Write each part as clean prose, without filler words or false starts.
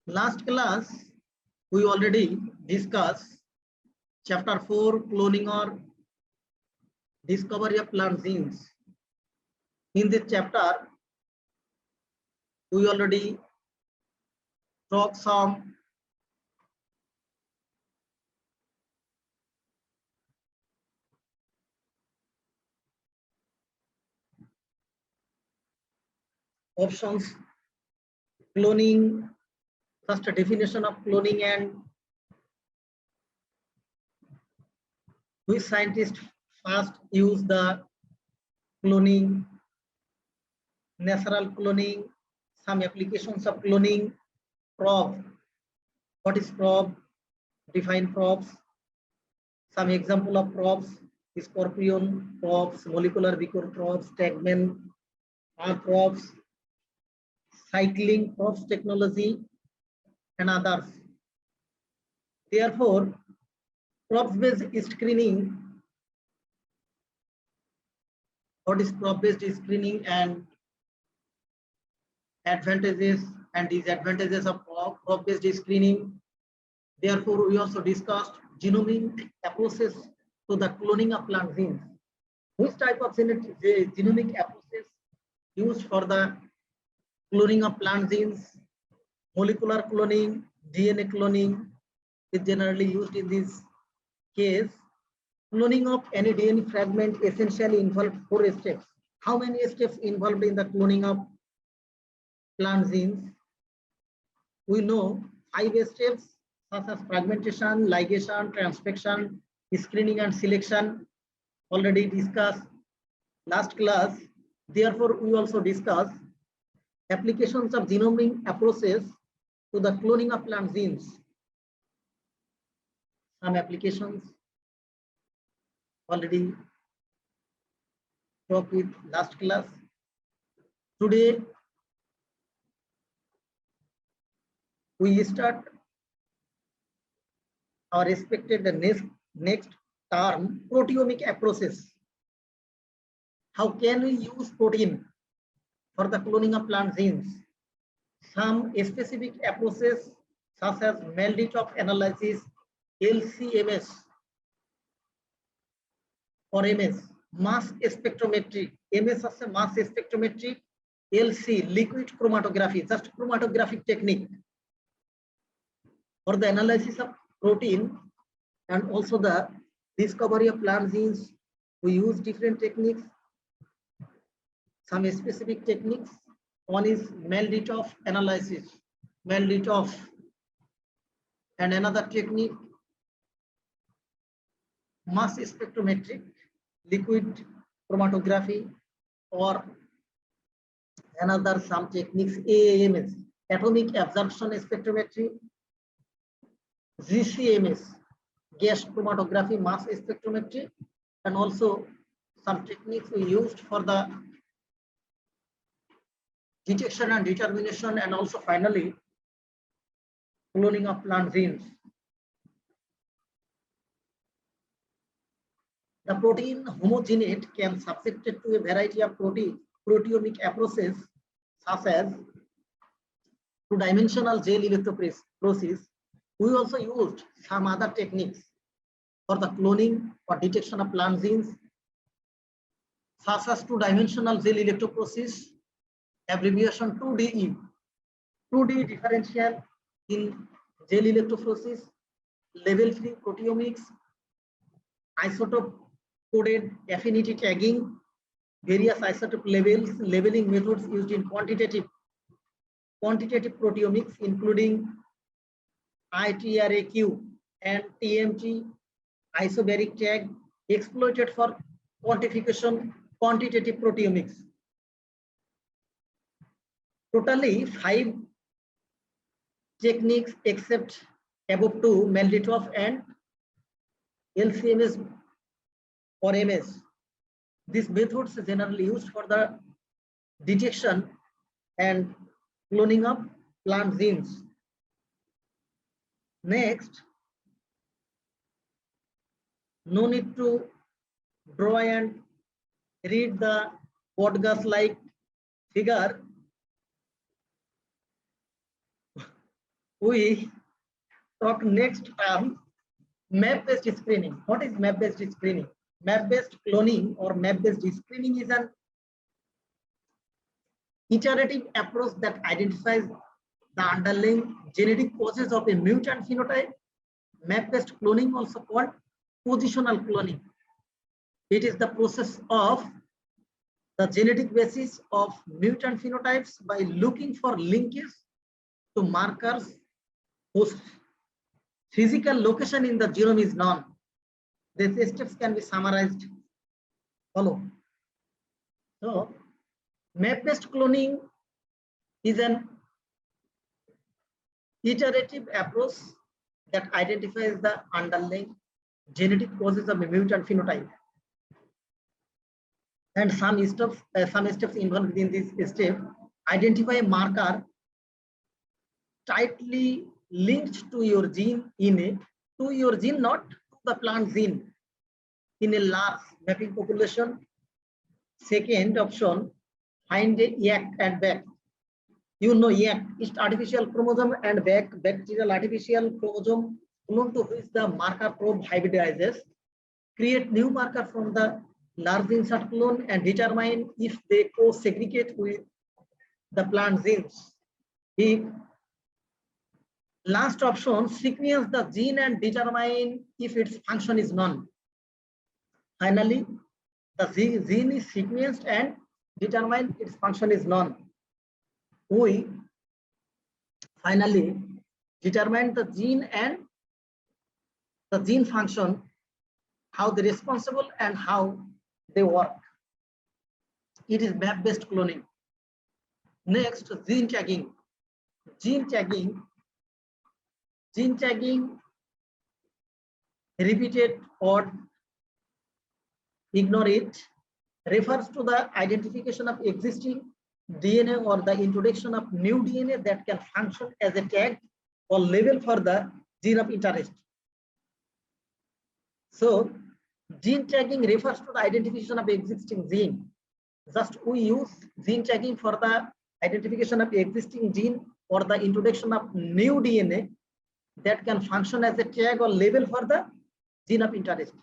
Last class, we already discussed chapter 4, cloning or discovery of plant genes. In this chapter, we already talked some options, cloning, first a definition of cloning and which scientists first use the cloning, natural cloning, some applications of cloning, probe. What is probe? Define probes. Some example of probes: scorpion probes, molecular Beacon probes, Stegman R probes, cycling probes technology, and others. Therefore, probe-based screening. What is probe-based screening and advantages and disadvantages of probe-based screening? Therefore, we also discussed genomic approaches to the cloning of plant genes. Which type of genomic approaches used for the cloning of plant genes? Molecular cloning, DNA cloning is generally used in this case. Cloning of any DNA fragment essentially involves 4 steps. How many steps involved in the cloning of plant genes? We know 5 steps such as fragmentation, ligation, transfection, screening, and selection. Already discussed last class. Therefore, we also discuss applications of genomic approaches to the cloning of plant genes. Some applications already talked with last class. Today, we start our expected next term, proteomic approaches. How can we use protein for the cloning of plant genes? Some specific approaches such as Melditov analysis, LCMS or MS, mass spectrometry, MS is a mass spectrometry, LC, liquid chromatography, just chromatographic technique for the analysis of protein and also the discovery of plant genes. We use different techniques, some specific techniques. One is Melditov analysis, Melditov, and another technique, mass spectrometric, liquid chromatography, or another some techniques, AAMS, atomic absorption spectrometry, GCMS, gas chromatography, mass spectrometry, and also some techniques we used for the detection and determination, and also finally cloning of plant genes. The protein homogenate can subjected to a variety of proteomic approaches such as two-dimensional gel electrophoresis. We also used some other techniques for the cloning or detection of plant genes such as two-dimensional gel electrophoresis, abbreviation 2DE, 2D differential in gel electrophoresis, level-free proteomics, isotope coded affinity tagging, various isotope levels, labeling methods used in quantitative proteomics, including ITRAQ and TMT, isobaric tag, exploited for quantification quantitative proteomics. Totally 5 techniques except above 2, Melditov and LCMS or MS. These methods are generally used for the detection and cloning of plant genes. Next, no need to draw and read the podcast like figure. we talk next term, map-based screening. What is map-based screening? Map-based cloning or map-based screening is an iterative approach that identifies the underlying genetic causes of a mutant phenotype. Map-based cloning, also called positional cloning. It is the process of the genetic basis of mutant phenotypes by looking for linkage to markers whose physical location in the genome is known. These steps can be summarized. Follow. So, map-based cloning is an iterative approach that identifies the underlying genetic causes of a mutant phenotype. And some steps involved in this step identify a marker tightly linked to your gene not to the plant gene in a large mapping population. Second option, find a yak and back. You know yak is artificial chromosome and back bacterial artificial chromosome clone to which the marker probe hybridizes. Create new marker from the large insert clone and determine if they co-segregate with the plant genes. If last option, sequence the gene and determine if its function is known. Finally, the gene is sequenced and determine its function is known. We finally determine the gene and the gene function, how they're responsible and how they work. It is map-based cloning. Next, gene tagging. Gene tagging, repeated or ignore it, refers to the identification of existing DNA or the introduction of new DNA that can function as a tag or label for the gene of interest. So, gene tagging refers to the identification of existing gene. Just we use gene tagging for the identification of existing gene or the introduction of new DNA that can function as a tag or label for the gene of interest.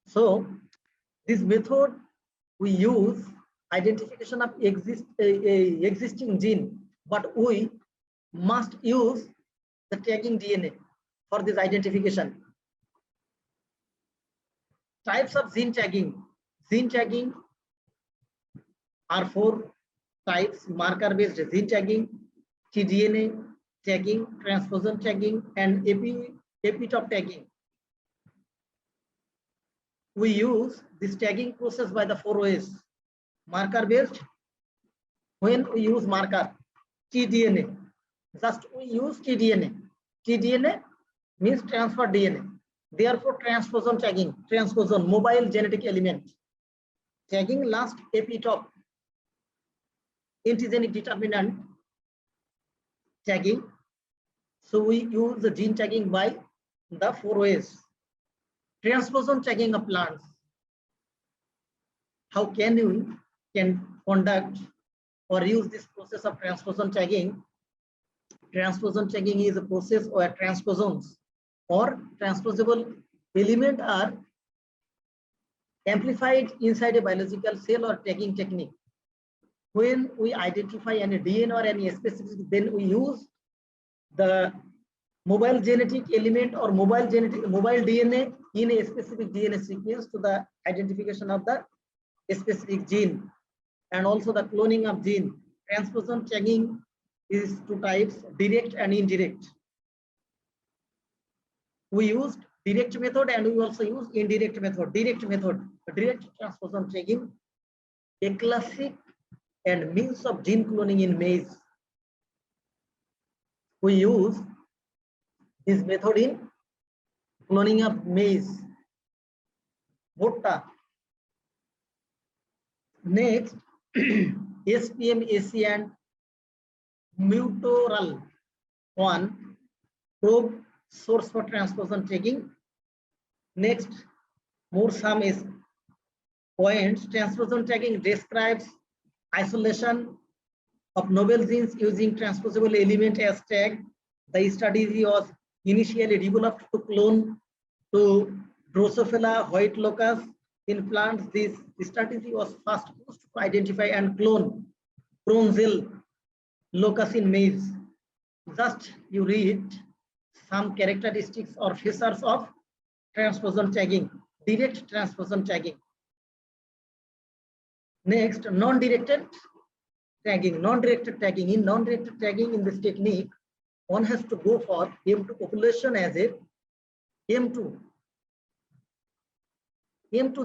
So, this method we use identification of existing gene, but we must use the tagging DNA for this identification. Types of gene tagging. Gene tagging are 4 types: marker-based gene tagging, tDNA tagging, transposon tagging, and epitope tagging. We use this tagging process by the 4 ways. Marker-based, when we use marker, tDNA, just we use tDNA. tDNA means transfer DNA. Therefore, transposon tagging, transposon, mobile genetic element. Tagging last epitope, antigenic determinant tagging. So we use the gene tagging by the 4 ways. Transposon tagging of plants. How can we conduct or use this process of transposon tagging? Transposon tagging is a process where transposons or transposable element are amplified inside a biological cell or tagging technique. When we identify any DNA or any specific, then we use the mobile genetic element or mobile DNA in a specific DNA sequence to the identification of the specific gene, and also the cloning of gene. Transposon tagging is 2 types: direct and indirect. We used direct method and we also use indirect method. Direct transposon tagging, a classic and means of gene cloning in maize. We use this method in cloning of maize, bhutta. Next, SPM, AC and Mutoral 1 probe source for transposon tagging. Next, more some is points. Transposon tagging describes isolation of novel genes using transposable element as tag. The study was initially developed to clone to Drosophila white locus in plants. This strategy was first used to identify and clone Bronzil locus in maize. Just you read some characteristics or features of transposon tagging, direct transposon tagging. Next, non-directed tagging. Non-directed tagging. In non-directed tagging, in this technique, one has to go for M2 population as a M2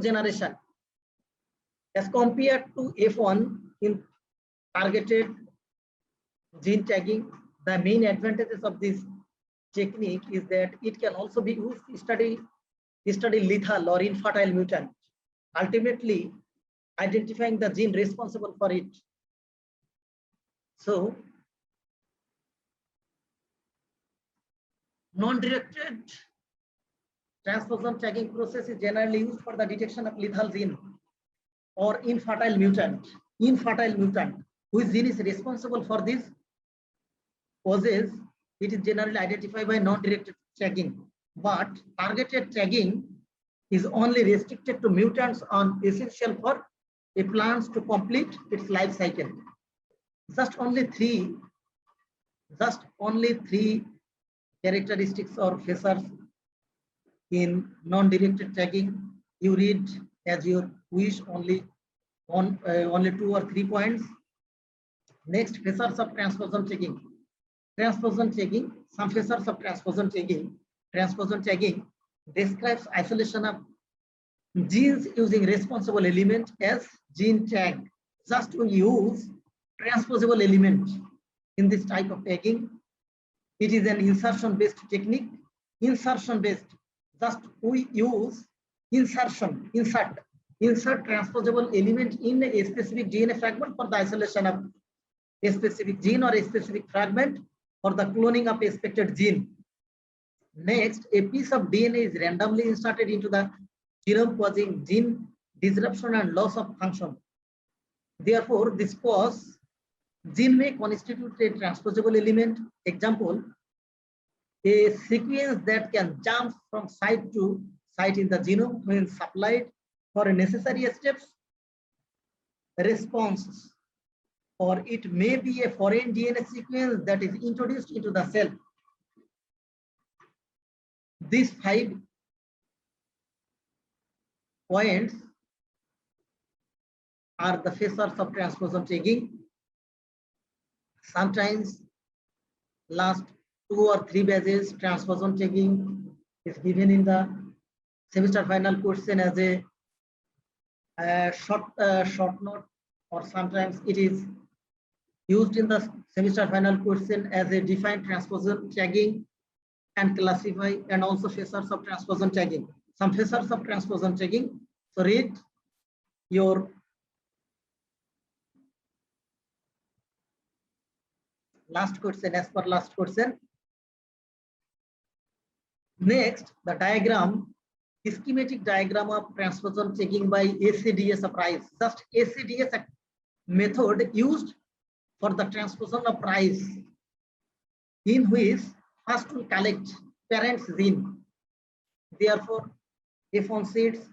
generation as compared to F1 in targeted gene tagging. The main advantages of this technique is that it can also be used to study lethal or infertile mutant, ultimately identifying the gene responsible for it. So non-directed transposon tagging process is generally used for the detection of lethal gene or infertile mutant. Which gene is responsible for this causes, it is generally identified by non-directed tagging. But targeted tagging is only restricted to mutants on essential for a plant to complete its life cycle. Just only three characteristics or features in non-directed tagging. You read as you wish, only 2 or 3 points. Next, features of transposon tagging. Some features of transposon tagging describes isolation of genes using responsible element as gene tag. Just we use transposable element in this type of tagging. It is an insertion-based technique. Insertion-based. Just we use insert transposable element in a specific DNA fragment for the isolation of a specific gene or a specific fragment for the cloning of a expected gene. Next, a piece of DNA is randomly inserted into the genome, causing gene disruption and loss of function. Therefore, this cause gene may constitute a transposable element. Example, a sequence that can jump from site to site in the genome when supplied for a necessary steps responses, or it may be a foreign DNA sequence that is introduced into the cell. These 5 points are the features of transposon tagging. Sometimes last 2 or 3 pages transposon tagging is given in the semester final question as a short note, or sometimes it is used in the semester final question as a defined transposon tagging and classify, and also features of transposon tagging. Some features of transposon tagging. So read your last question as per last question. Next, the diagram, schematic diagram of transposon tagging by ACDS of rice. Just ACDS method used for the transposon of rice, in which first will collect parent gene. Therefore, F1 seeds,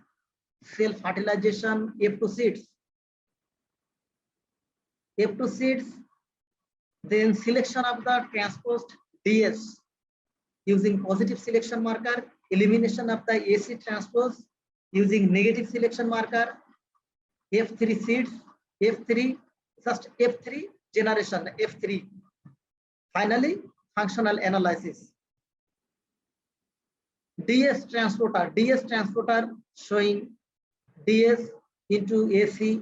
cell fertilization, F2 seeds, then selection of the transposed DS using positive selection marker, elimination of the AC transpose using negative selection marker, F3 seeds, F3 generation, F3. Finally, functional analysis. DS transporter showing DS into AC,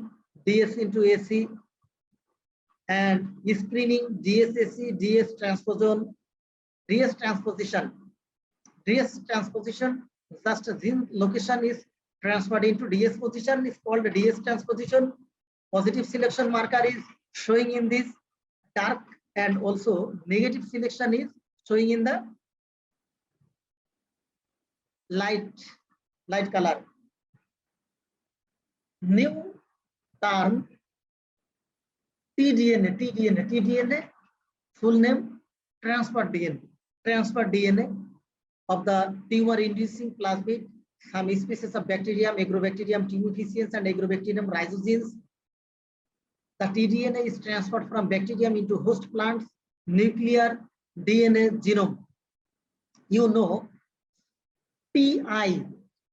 and screening DSAC, DS transposition. Just gene location is transferred into DS position is called DS transposition. Positive selection marker is showing in this dark, and also negative selection is showing in the light color. New term TDNA, full name transfer DNA. transfer DNA of the tumor-inducing plasmid, some species of bacterium, Agrobacterium tumefaciens and Agrobacterium rhizogenes. The tDNA is transferred from bacterium into host plants, nuclear DNA genome. You know, TI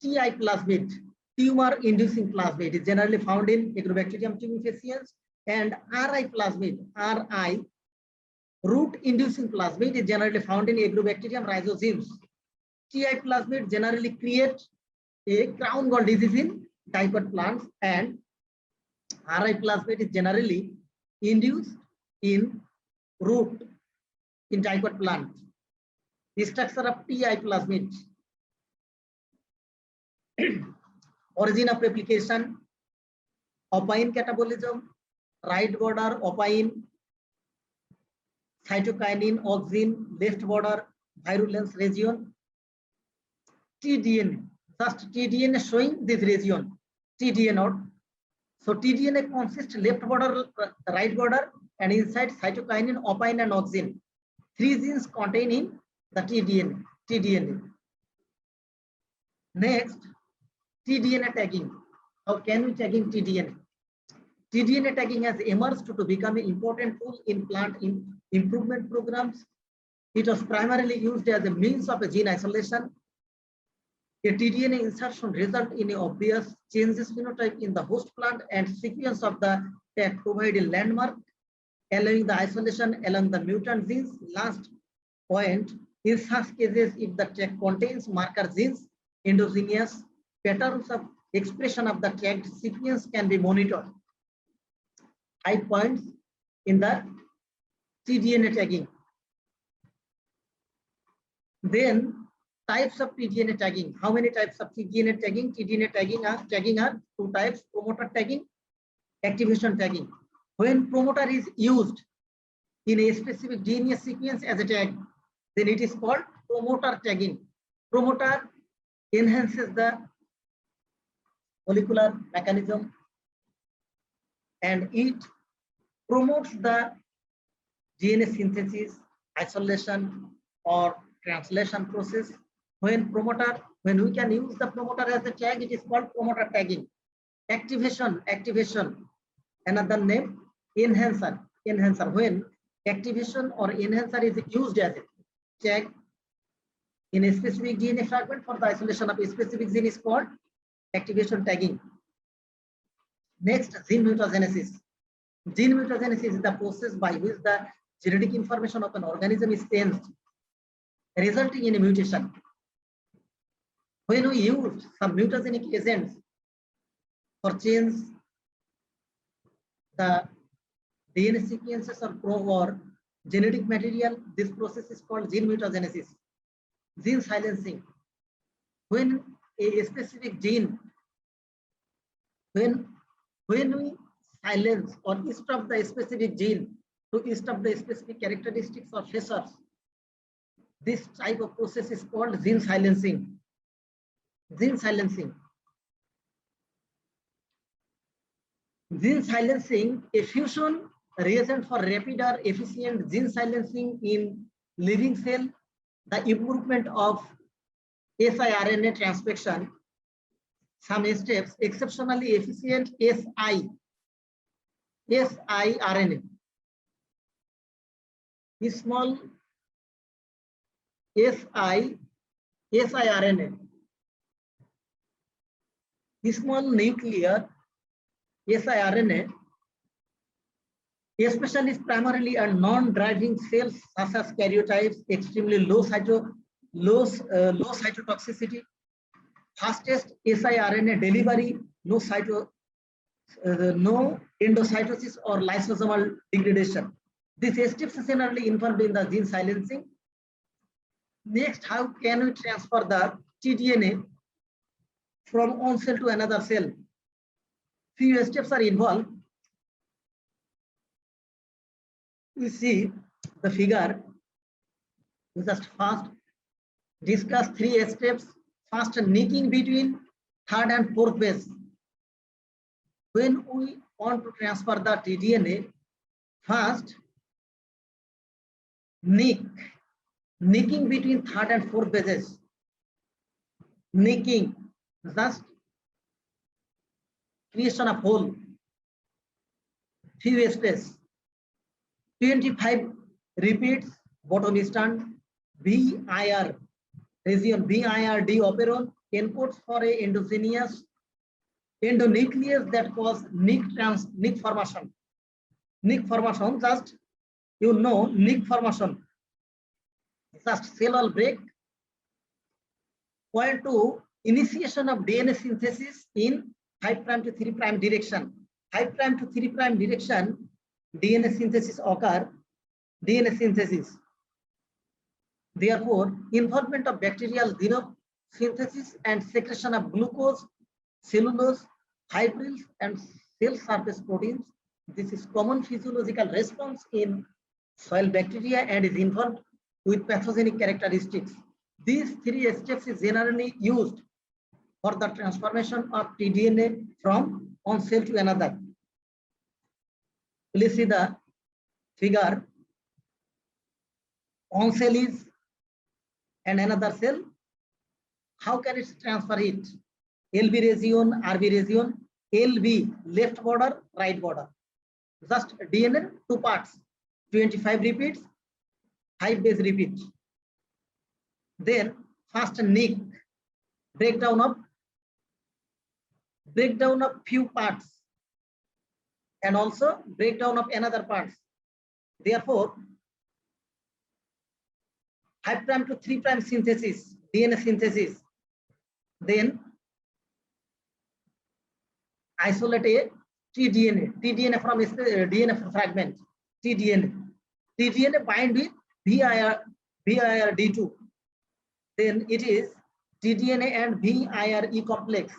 plasmid, tumor-inducing plasmid, is generally found in Agrobacterium tumefaciens, and RI plasmid, RI, root-inducing plasmid, is generally found in Agrobacterium rhizogenes. TI plasmid generally create a crown gall disease in diploid plants, and RI plasmid is generally induced in root in diploid plants. The structure of TI plasmid. Origin of replication, opine catabolism, right border opine, cytokinin, auxin, left border virulence region. tDNA, just tDNA showing this region, tDNA not. So tDNA consists left border, right border, and inside cytokinin, opine, and auxin. 3 genes contained in the tDNA. Next, tDNA tagging. How can we tagging tDNA? tDNA tagging has emerged to become an important tool in plant improvement programs. It was primarily used as a means of a gene isolation. A tDNA insertion result in obvious changes phenotype in the host plant, and sequence of the tag provide a landmark, allowing the isolation along the mutant genes. Last point, in such cases, if the tag contains marker genes, endogenous patterns of expression of the tagged sequence can be monitored. 5 points in the tDNA tagging. Then types of tDNA tagging. How many types of tDNA tagging? tDNA tagging are 2 types: promoter tagging, activation tagging. When promoter is used in a specific DNA sequence as a tag, then it is called promoter tagging. Promoter enhances the molecular mechanism and it promotes the DNA synthesis, isolation, or translation process. When we can use the promoter as a tag, it is called promoter tagging. Activation, another name, enhancer. When activation or enhancer is used as a tag in a specific DNA fragment for the isolation of a specific gene, is called activation tagging. Next, gene mutagenesis. Gene mutagenesis is the process by which the genetic information of an organism is changed, resulting in a mutation. When we use some mutagenic agents for change the DNA sequences or genetic material, this process is called gene mutagenesis. Gene silencing. When a specific gene, when we silence or stop the specific gene to stop the specific characteristics or features, this type of process is called gene silencing. Gene silencing. Gene silencing, a fusion reagent for rapid or efficient gene silencing in living cell, the improvement of siRNA transcription, some steps, exceptionally efficient siRNA. Small siRNA. Small nuclear siRNA, especially primarily a non-driving cells such as karyotypes, extremely low cytotoxicity, fastest siRNA delivery, no endocytosis or lysosomal degradation. These steps are generally involved in the gene silencing. Next, how can we transfer the tDNA from one cell to another cell? Few steps are involved. We see the figure. We just first discuss 3 steps. First, nicking between 3rd and 4th base. When we want to transfer the tDNA, first nick nicking between third and fourth bases. Nicking, just creation of hole, few space, 25 repeats, bottom stand, BIR region, BIRD operon encodes for a endogenous endonuclease that cause nick formation. Nick formation, just you know, nick formation, just cell wall break, point to initiation of DNA synthesis in 5' to 3' direction. 5' to 3' direction, DNA synthesis occur, DNA synthesis. Therefore, involvement of bacterial genome synthesis and secretion of glucose, cellulose, fibrils, and cell surface proteins. This is common physiological response in soil bacteria and is involved with pathogenic characteristics. These three steps is generally used for the transformation of tDNA from one cell to another. Please see the figure. One cell is and another cell. How can it transfer it? LB region, RB region, LB left border, right border. Just DNA, two parts, 25 repeats, 5 base repeat. Then first nick, breakdown of few parts and also breakdown of another parts. Therefore, 5' to 3' synthesis, DNA synthesis. Then isolate a tDNA from DNA fragment, tDNA bind with BIRD2. Then it is tDNA and VIRE complex.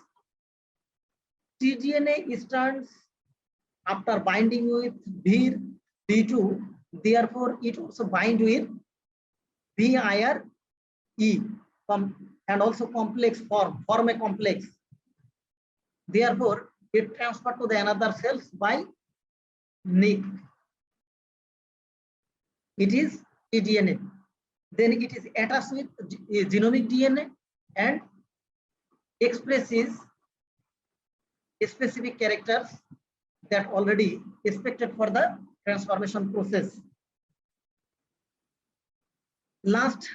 tDNA stands after binding with VIR-D2, therefore it also bind with VIRE and also complex form a complex. Therefore, it transferred to the another cells by nick. It is tDNA. Then it is attached with genomic DNA and expresses specific characters that already expected for the transformation process. Last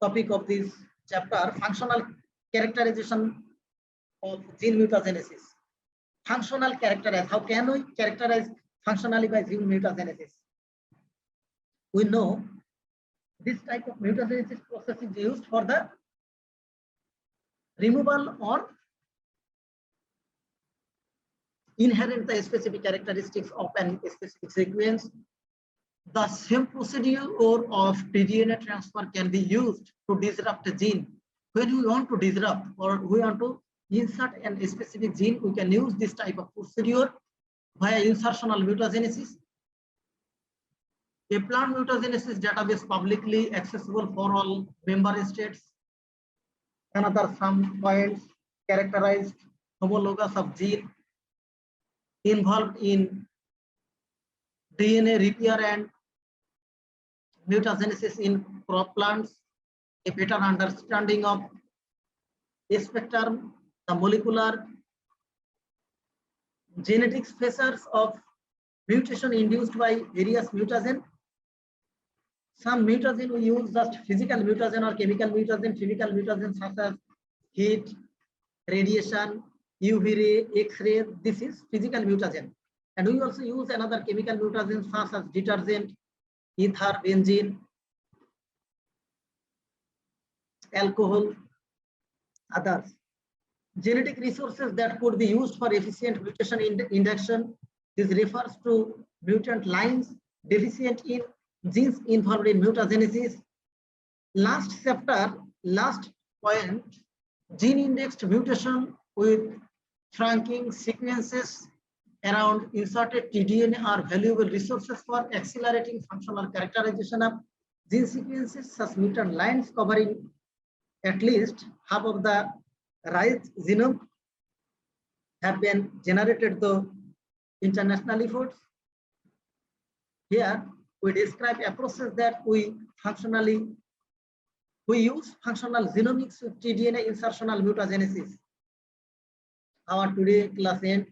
topic of this chapter, functional characterization of gene mutagenesis. Functional characterize. How can we characterize functionally by gene mutagenesis? We know this type of mutagenesis process is used for the removal or inherent the specific characteristics of an specific sequence. The same procedure of tDNA transfer can be used to disrupt a gene. When we want to disrupt or we want to insert a specific gene, we can use this type of procedure via insertional mutagenesis. A plant mutagenesis database publicly accessible for all member states. Another some points characterized homologous of gene involved in DNA repair and mutagenesis in crop plants, a better understanding of a spectrum, the molecular genetic features of mutation induced by various mutagen. Some mutagen we use just physical mutagen or chemical mutagen. Physical mutagen such as heat, radiation, UV ray, X-ray. This is physical mutagen. And we also use another chemical mutagen such as detergent, ether, benzene, alcohol, others. Genetic resources that could be used for efficient mutation induction. This refers to mutant lines deficient in genes involved in mutagenesis. Last chapter, last point, gene indexed mutation with trunking sequences around inserted tDNA are valuable resources for accelerating functional characterization of gene sequences. Such mutant lines covering at least half of the right genome have been generated through international efforts. Here we describe a process that we functionally We use functional genomics with tDNA insertional mutagenesis. Our today class end.